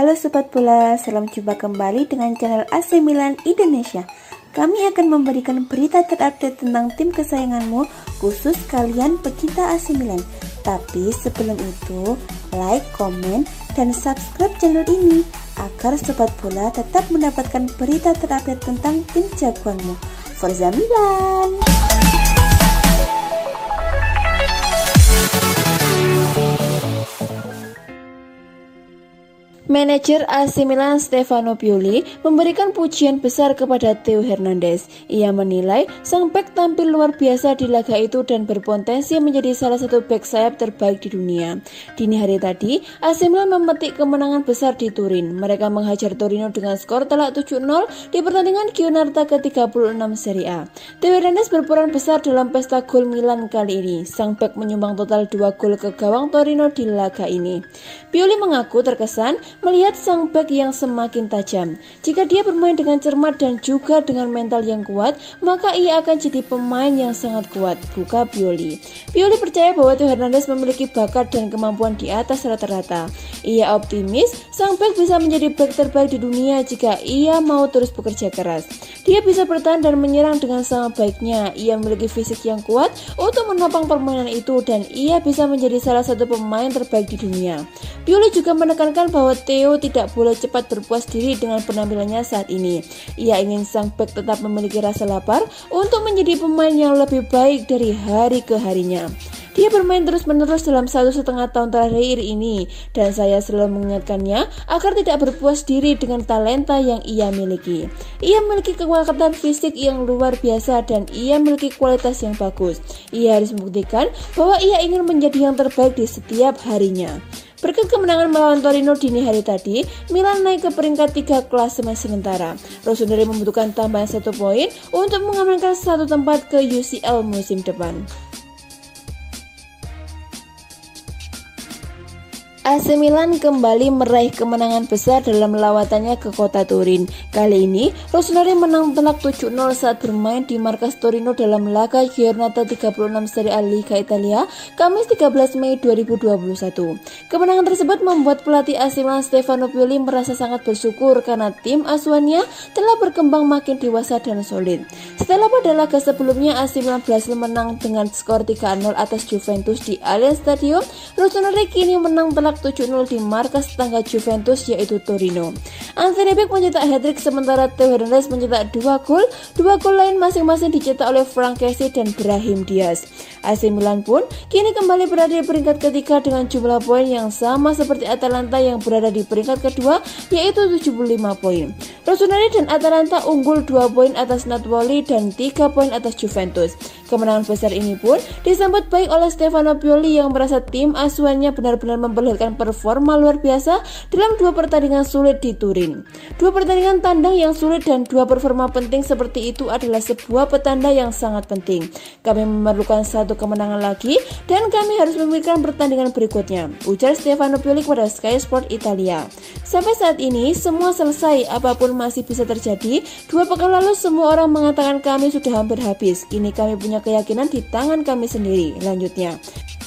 Halo Sobat Bola, salam jumpa kembali dengan channel AC Milan Indonesia. Kami akan memberikan berita terupdate tentang tim kesayanganmu, khusus kalian pecinta AC Milan. Tapi sebelum itu, like, komen, dan subscribe channel ini agar Sobat Bola tetap mendapatkan berita terupdate tentang tim jagoanmu. Forza Milan! Manajer AC Milan Stefano Pioli memberikan pujian besar kepada Theo Hernandez. Ia menilai sang bek tampil luar biasa di laga itu dan berpotensi menjadi salah satu bek sayap terbaik di dunia. Dini hari tadi, AC Milan memetik kemenangan besar di Turin. Mereka menghajar Torino dengan skor telak 7-0 di pertandingan Giornata ke-36 Serie A. Theo Hernandez berperan besar dalam pesta gol Milan kali ini. Sang bek menyumbang total 2 gol ke gawang Torino di laga ini. Pioli mengaku terkesan melihat sang bek yang semakin tajam. Jika dia bermain dengan cermat dan juga dengan mental yang kuat, maka ia akan jadi pemain yang sangat kuat, buka Pioli. Pioli percaya bahwa Theo Hernandez memiliki bakat dan kemampuan di atas rata-rata. Ia optimis sang bek bisa menjadi bek terbaik di dunia jika ia mau terus bekerja keras. Dia bisa bertahan dan menyerang dengan sangat baiknya. Ia memiliki fisik yang kuat untuk menopang permainan itu dan ia bisa menjadi salah satu pemain terbaik di dunia. Pioli juga menekankan bahwa Theo tidak boleh cepat berpuas diri dengan penampilannya saat ini. Ia ingin sang bek tetap memiliki rasa lapar untuk menjadi pemain yang lebih baik dari hari ke harinya. Dia bermain terus-menerus dalam 1,5 tahun terakhir ini dan saya selalu mengingatkannya agar tidak berpuas diri dengan talenta yang ia miliki. Ia memiliki kekuatan fisik yang luar biasa dan ia memiliki kualitas yang bagus. Ia harus membuktikan bahwa ia ingin menjadi yang terbaik di setiap harinya. Berkat kemenangan melawan Torino dini hari tadi, Milan naik ke peringkat 3 klasemen sementara. Rossoneri membutuhkan tambahan 1 poin untuk mengamankan 1 tempat ke UCL musim depan. AC Milan kembali meraih kemenangan besar dalam lawatannya ke kota Turin. Kali ini, Rossoneri menang telak 7-0 saat bermain di markas Torino dalam laga Giornata 36 Serie A Liga Italia, Kamis 13 Mei 2021. Kemenangan tersebut membuat pelatih AC Milan Stefano Pioli merasa sangat bersyukur karena tim asuhannya telah berkembang makin dewasa dan solid. Setelah pada laga sebelumnya AC Milan berhasil menang dengan skor 3-0 atas Juventus di Allianz Stadium, Rossoneri kini menang telak 7-0 di markas tetangga Juventus yaitu Torino. Anthony Beck mencetak hat-trick sementara Theo Hernandez mencetak 2 gol. 2 gol lain masing-masing dicetak oleh Franck Kessie dan Brahim Diaz. AC Milan pun kini kembali berada di peringkat ketiga dengan jumlah poin yang sama seperti Atalanta yang berada di peringkat kedua yaitu 75 poin. Rossoneri dan Atalanta unggul 2 poin atas Napoli dan 3 poin atas Juventus. Kemenangan besar ini pun disambut baik oleh Stefano Pioli yang merasa tim asuhannya benar-benar memperlihatkan performa luar biasa dalam 2 pertandingan sulit di Turin. 2 pertandingan tandang yang sulit dan 2 performa penting seperti itu adalah sebuah petanda yang sangat penting. Kami memerlukan 1 kemenangan lagi dan kami harus memikirkan pertandingan berikutnya, ujar Stefano Pioli kepada Sky Sport Italia. Sampai saat ini semua selesai, apapun masih bisa terjadi. 2 pekan lalu semua orang mengatakan kami sudah hampir habis. Kini kami punya keyakinan di tangan kami sendiri, lanjutnya.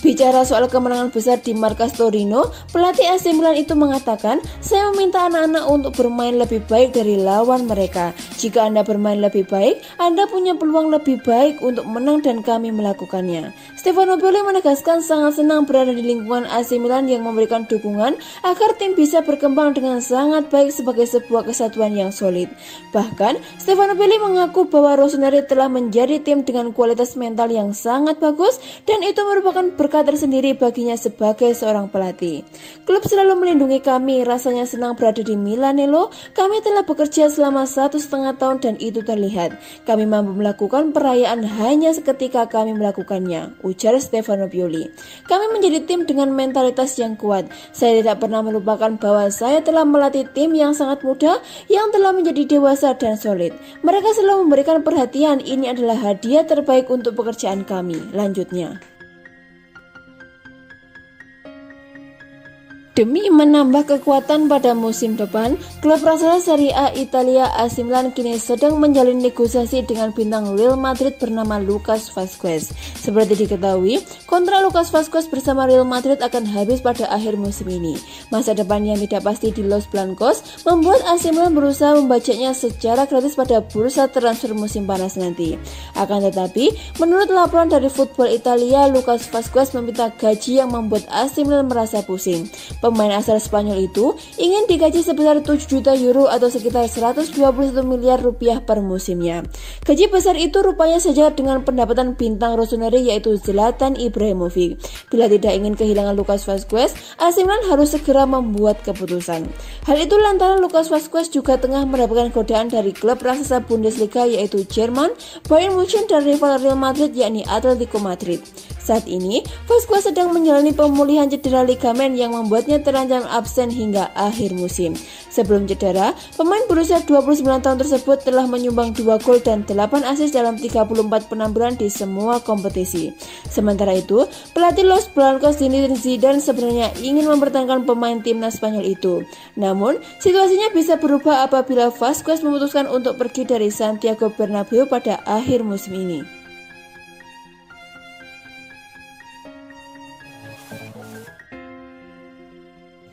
Bicara soal kemenangan besar di markas Torino, pelatih AC Milan itu mengatakan, saya meminta anak-anak untuk bermain lebih baik dari lawan mereka. Jika Anda bermain lebih baik, Anda punya peluang lebih baik untuk menang dan kami melakukannya. Stefano Pioli menegaskan sangat senang berada di lingkungan AC Milan yang memberikan dukungan agar tim bisa berkembang dengan sangat baik sebagai sebuah kesatuan yang solid. Bahkan, Stefano Pioli mengaku bahwa Rossoneri telah menjadi tim dengan kualitas mental yang sangat bagus dan itu merupakan berkat tersendiri baginya sebagai seorang pelatih. Klub selalu melindungi kami, rasanya senang berada di Milanello. Kami telah bekerja selama 1,5 tahun dan itu terlihat. Kami mampu melakukan perayaan hanya seketika kami melakukannya, ujar Stefano Pioli. Kami menjadi tim dengan mentalitas yang kuat. Saya tidak pernah melupakan bahwa saya telah melatih tim yang sangat muda yang telah menjadi dewasa dan solid. Mereka selalu memberikan perhatian, ini adalah hadiah terbaik untuk pekerjaan kami, lanjutnya. Demi menambah kekuatan pada musim depan, klub raksasa Serie A Italia AC Milan kini sedang menjalin negosiasi dengan bintang Real Madrid bernama Lucas Vazquez. Seperti diketahui, kontrak Lucas Vazquez bersama Real Madrid akan habis pada akhir musim ini. Masa depan yang tidak pasti di Los Blancos membuat AC Milan berusaha membajaknya secara gratis pada bursa transfer musim panas nanti. Akan tetapi, menurut laporan dari Football Italia, Lucas Vazquez meminta gaji yang membuat AC Milan merasa pusing. Pemain asal Spanyol itu ingin digaji sebesar 7 juta euro atau sekitar 121 miliar rupiah per musimnya. Gaji besar itu rupanya sejajar dengan pendapatan bintang Rossoneri yaitu Zlatan Ibrahimovic. Bila tidak ingin kehilangan Lucas Vazquez, AC Milan harus segera membuat keputusan. Hal itu lantaran Lucas Vazquez juga tengah mendapatkan godaan dari klub raksasa Bundesliga yaitu Jerman, Bayern Munchen dan rival Real Madrid yakni Atletico Madrid. Saat ini, Vazquez sedang menjalani pemulihan cedera ligamen yang membuatnya terancam absen hingga akhir musim. Sebelum cedera, pemain berusia 29 tahun tersebut telah menyumbang 2 gol dan 8 assist dalam 34 penampilan di semua kompetisi. Sementara itu, pelatih Los Blancos Zinedine Zidane sebenarnya ingin mempertahankan pemain timnas Spanyol itu. Namun, situasinya bisa berubah apabila Vazquez memutuskan untuk pergi dari Santiago Bernabeu pada akhir musim ini.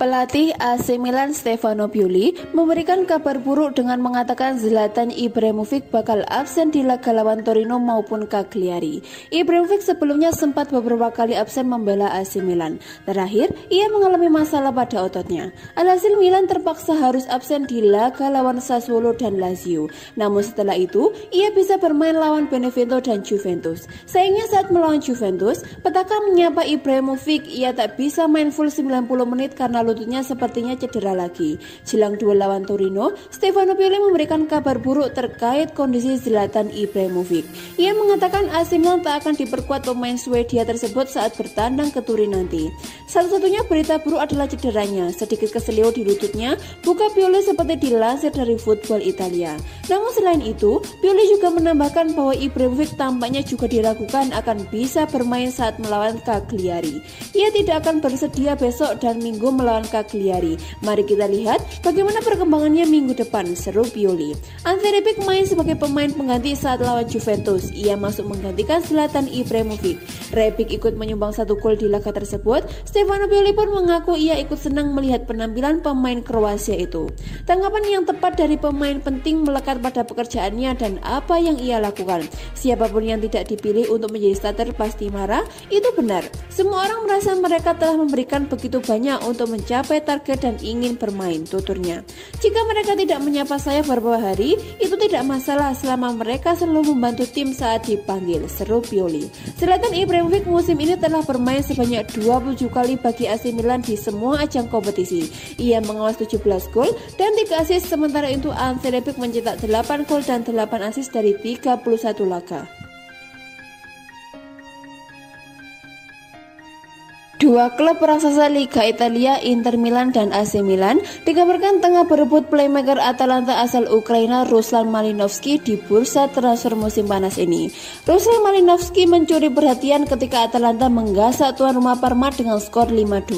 Pelatih AC Milan Stefano Pioli memberikan kabar buruk dengan mengatakan Zlatan Ibrahimovic bakal absen di laga lawan Torino maupun Cagliari. Ibrahimovic sebelumnya sempat beberapa kali absen membela AC Milan. Terakhir, ia mengalami masalah pada ototnya. Alhasil Milan terpaksa harus absen di laga lawan Sassuolo dan Lazio. Namun setelah itu, ia bisa bermain lawan Benevento dan Juventus. Sayangnya saat melawan Juventus, petaka menyapa Ibrahimovic, ia tak bisa main full 90 menit karena lututnya sepertinya cedera lagi. Jelang duel lawan Torino, Stefano Pioli memberikan kabar buruk terkait kondisi Zlatan Ibrahimovic. Ia mengatakan AC Milan tak akan diperkuat pemain Swedia tersebut saat bertandang ke Turin nanti. Satu-satunya berita buruk adalah cederanya. Sedikit keselio di lututnya, buka Pioli seperti dilansir dari Football Italia. Namun selain itu, Pioli juga menambahkan bahwa Ibrahimovic tampaknya juga diragukan akan bisa bermain saat melawan Cagliari. Ia tidak akan bersedia besok dan Minggu melawan Cagliari. Mari kita lihat bagaimana perkembangannya minggu depan, seru Pioli. Ante Rebic main sebagai pemain pengganti saat lawan Juventus. Ia masuk menggantikan Zlatan Ibrahimovic. Rebic ikut menyumbang 1 gol di laga tersebut. Stefano Pioli pun mengaku ia ikut senang melihat penampilan pemain Kroasia itu. Tanggapan yang tepat dari pemain penting melekat pada pekerjaannya dan apa yang ia lakukan. Siapapun yang tidak dipilih untuk menjadi starter pasti marah, itu benar. Semua orang merasa mereka telah memberikan begitu banyak untuk mencapai target dan ingin bermain, tuturnya. Jika mereka tidak menyapa saya beberapa hari, itu tidak masalah selama mereka selalu membantu tim saat dipanggil, seru Pioli. Zlatan Ibrahimovic musim ini telah bermain sebanyak 27 kali bagi AC Milan di semua ajang kompetisi. Ia mengawas 17 gol dan 3 assist, sementara itu Ante Rebic mencetak 8 gol dan 8 assist dari 31 laga. Dua klub raksasa Liga Italia, Inter Milan dan AC Milan, dikabarkan tengah berebut playmaker Atalanta asal Ukraina Ruslan Malinovskyi di bursa transfer musim panas ini. Ruslan Malinovskyi mencuri perhatian ketika Atalanta menggasak tuan rumah Parma dengan skor 5-2.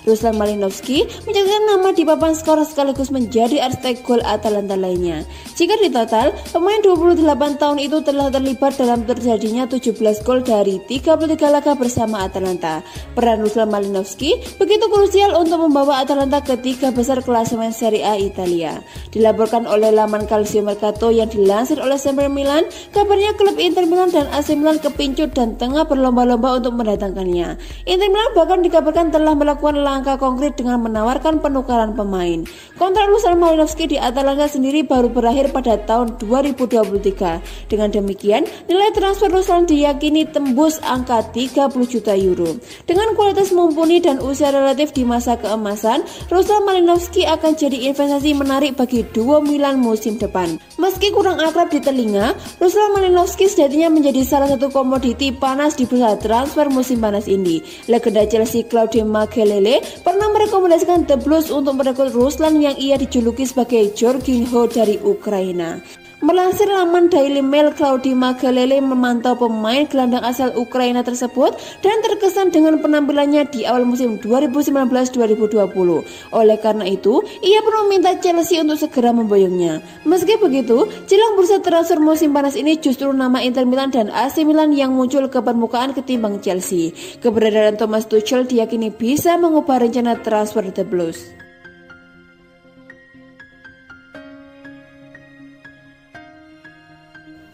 Ruslan Malinovskyi mencatatkan nama di papan skor sekaligus menjadi arsitek gol Atalanta lainnya. Jika ditotal, pemain 28 tahun itu telah terlibat dalam terjadinya 17 gol dari 33 laga bersama Atalanta. Peran Ruslan Malinovskyi begitu krusial untuk membawa Atalanta ke 3 besar klasemen Serie A Italia. Dilaporkan oleh laman Calcio Mercato yang dilansir oleh Sempre Milan, kabarnya klub Inter Milan dan AC Milan kepincut dan tengah berlomba-lomba untuk mendatangkannya. Inter Milan bahkan dikabarkan telah melakukan langkah konkret dengan menawarkan penukaran pemain. Kontrak Ruslan Malinovskyi di Atalanta sendiri baru berakhir pada tahun 2023. Dengan demikian, nilai transfer Ruslan diyakini tembus angka 30 juta euro. Dengan kualitas mumpuni dan usia relatif di masa keemasan, Ruslan Malinovskyi akan jadi investasi menarik bagi duo Milan musim depan. Meski kurang akrab di telinga, Ruslan Malinovskyi sejatinya menjadi salah satu komoditi panas di bursa transfer musim panas ini. Legenda Chelsea Claudio Makelele pernah merekomendasikan The Blues untuk merekrut Ruslan yang ia dijuluki sebagai Jorginho dari Ukraina. Melansir laman Daily Mail, Claudio Magalele memantau pemain gelandang asal Ukraina tersebut dan terkesan dengan penampilannya di awal musim 2019-2020. Oleh karena itu, ia pun meminta Chelsea untuk segera memboyongnya. Meski begitu, jelang bursa transfer musim panas ini justru nama Inter Milan dan AC Milan yang muncul ke permukaan ketimbang Chelsea. Keberadaan Thomas Tuchel diyakini bisa mengubah rencana transfer The Blues.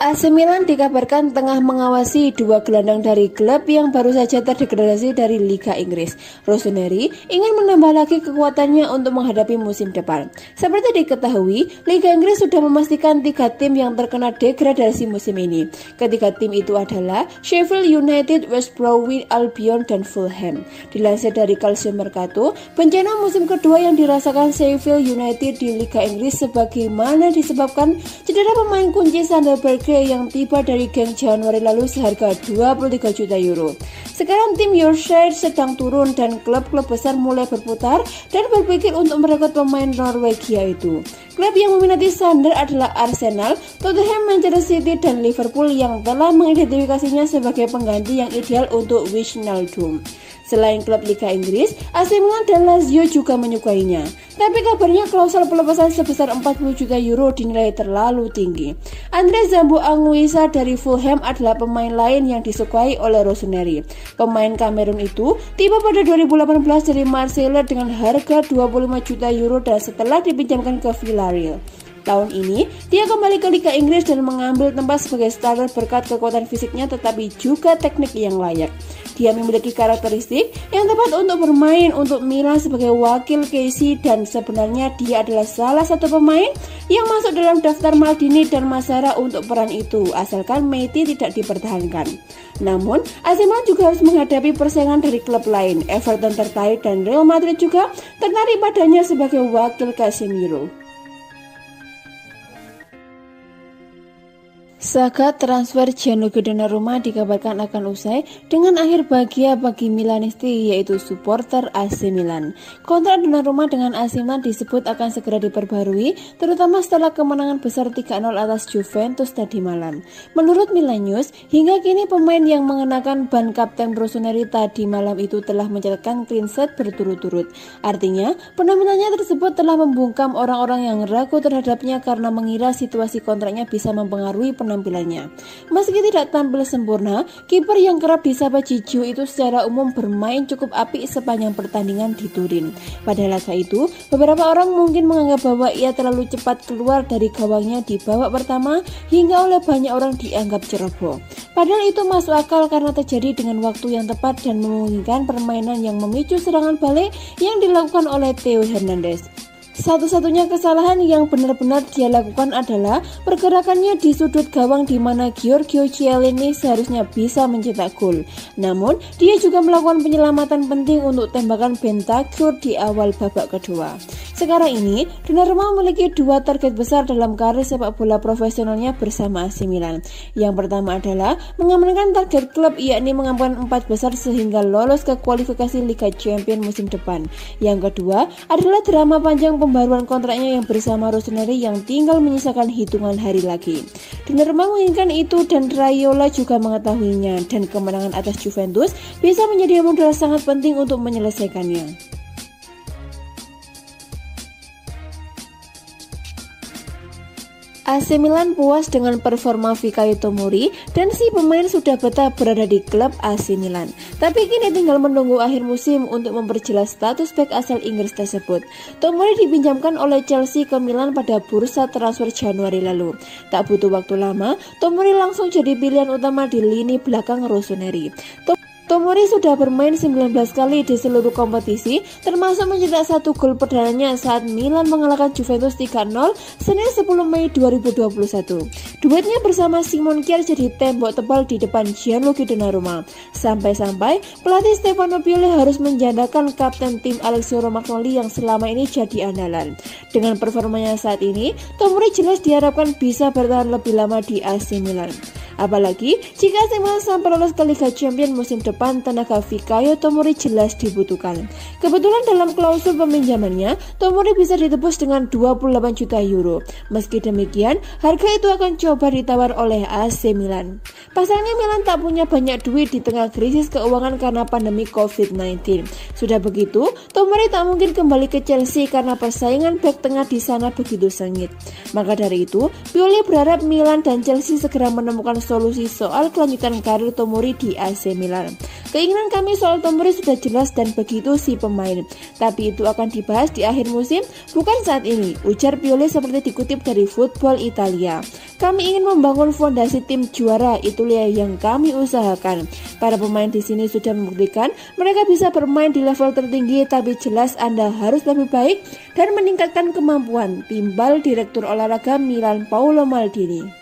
AC Milan dikabarkan tengah mengawasi dua gelandang dari klub yang baru saja terdegradasi dari Liga Inggris. Rossoneri ingin menambah lagi kekuatannya untuk menghadapi musim depan. Seperti diketahui, Liga Inggris sudah memastikan 3 tim yang terkena degradasi musim ini. Ketiga tim itu adalah Sheffield United, West Bromwich Albion, dan Fulham. Dilansir dari Calcio Mercato, bencana musim kedua yang dirasakan Sheffield United di Liga Inggris sebagaimana disebabkan cedera pemain kunci Sander Berge yang tiba dari Genk Januari lalu seharga 23 juta euro. Sekarang tim Yorkshire sedang turun dan klub-klub besar mulai berputar dan berpikir untuk merekrut pemain Norwegia itu. Klub yang meminati Sander adalah Arsenal, Tottenham, Manchester City, dan Liverpool yang telah mengidentifikasinya sebagai pengganti yang ideal untuk Wijnaldum. Selain klub Liga Inggris, AC Milan dan Lazio juga menyukainya. Tapi kabarnya klausul pelepasan sebesar 40 juta euro dinilai terlalu tinggi. Andre Zambo Anguissa dari Fulham adalah pemain lain yang disukai oleh Rossoneri. Pemain Kamerun itu tiba pada 2018 dari Marseille dengan harga 25 juta euro dan setelah dipinjamkan ke Villarreal. Tahun ini, dia kembali ke Liga Inggris dan mengambil tempat sebagai starter berkat kekuatan fisiknya tetapi juga teknik yang layak. Dia memiliki karakteristik yang tepat untuk bermain untuk Milan sebagai wakil Casey dan sebenarnya dia adalah salah satu pemain yang masuk dalam daftar Maldini dan Masara untuk peran itu asalkan Meiti tidak dipertahankan. Namun, AC Milan juga harus menghadapi persaingan dari klub lain. Everton tertarik dan Real Madrid juga tertarik padanya sebagai wakil Casemiro. Saga transfer Gianluigi Donnarumma dikabarkan akan usai dengan akhir bahagia bagi Milanisti, yaitu supporter AC Milan. Kontrak Donnarumma dengan AC Milan disebut akan segera diperbarui, terutama setelah kemenangan besar 3-0 atas Juventus tadi malam. Menurut Milan News, hingga kini pemain yang mengenakan ban kapten Rossoneri tadi malam itu telah mencatatkan clean sheet berturut-turut. Artinya, penampilannya tersebut telah membungkam orang-orang yang ragu terhadapnya karena mengira situasi kontraknya bisa mempengaruhi penampilannya. Meski tidak tampil sempurna, kiper yang kerap disapa Gigio itu secara umum bermain cukup apik sepanjang pertandingan di Turin. Pada laga itu, beberapa orang mungkin menganggap bahwa ia terlalu cepat keluar dari gawangnya di babak pertama hingga oleh banyak orang dianggap ceroboh. Padahal itu masuk akal karena terjadi dengan waktu yang tepat dan memungkinkan permainan yang memicu serangan balik yang dilakukan oleh Theo Hernandez. Satu-satunya kesalahan yang benar-benar dia lakukan adalah pergerakannya di sudut gawang di mana Giorgio Chiellini seharusnya bisa mencetak gol. Namun, dia juga melakukan penyelamatan penting untuk tembakan Bentancur di awal babak kedua. Sekarang ini, Donnarumma memiliki 2 target besar dalam karir sepak bola profesionalnya bersama AC Milan. Yang pertama adalah mengamankan target klub, yakni mengamankan 4 besar sehingga lolos ke kualifikasi Liga Champions musim depan. Yang kedua adalah drama panjang pembaruan kontraknya yang bersama Rossoneri yang tinggal menyisakan hitungan hari lagi. Donnarumma menginginkan itu dan Raiola juga mengetahuinya, dan kemenangan atas Juventus bisa menjadi modal sangat penting untuk menyelesaikannya. AC Milan puas dengan performa Fikayo Tomori dan si pemain sudah betah berada di klub AC Milan. Tapi kini tinggal menunggu akhir musim untuk memperjelas status bek asal Inggris tersebut. Tomori dipinjamkan oleh Chelsea ke Milan pada bursa transfer Januari lalu. Tak butuh waktu lama, Tomori langsung jadi pilihan utama di lini belakang Rossoneri. Tomori sudah bermain 19 kali di seluruh kompetisi, termasuk mencetak 1 gol perdananya saat Milan mengalahkan Juventus 3-0 Senin 10 Mei 2021. Duetnya bersama Simon Kjaer jadi tembok tebal di depan Gianluigi Donnarumma. Sampai-sampai pelatih Stefano Pioli harus menjadakan kapten tim Alessio Romagnoli yang selama ini jadi andalan. Dengan performanya saat ini, Tomori jelas diharapkan bisa bertahan lebih lama di AC Milan. Apalagi jika AC Milan sampai lolos ke Liga Champions musim depan, tenaga Fikayo Tomori jelas dibutuhkan. Kebetulan dalam klausul peminjamannya, Tomori bisa ditebus dengan 28 juta euro. Meski demikian, harga itu akan coba ditawar oleh AC Milan. Pasalnya Milan tak punya banyak duit di tengah krisis keuangan karena pandemi COVID-19. Sudah begitu, Tomori tak mungkin kembali ke Chelsea karena persaingan bek tengah di sana begitu sengit. Maka dari itu, Pioli berharap Milan dan Chelsea segera menemukan solusi soal kelanjutan karir Tomori di AC Milan. Keinginan kami soal Tomori sudah jelas dan begitu si pemain. Tapi itu akan dibahas di akhir musim, bukan saat ini, ujar Pioli seperti dikutip dari Football Italia. Kami ingin membangun fondasi tim juara, itulah yang kami usahakan. Para pemain di sini sudah membuktikan mereka bisa bermain di level tertinggi, tapi jelas Anda harus lebih baik dan meningkatkan kemampuan, timbal Direktur Olahraga Milan Paolo Maldini.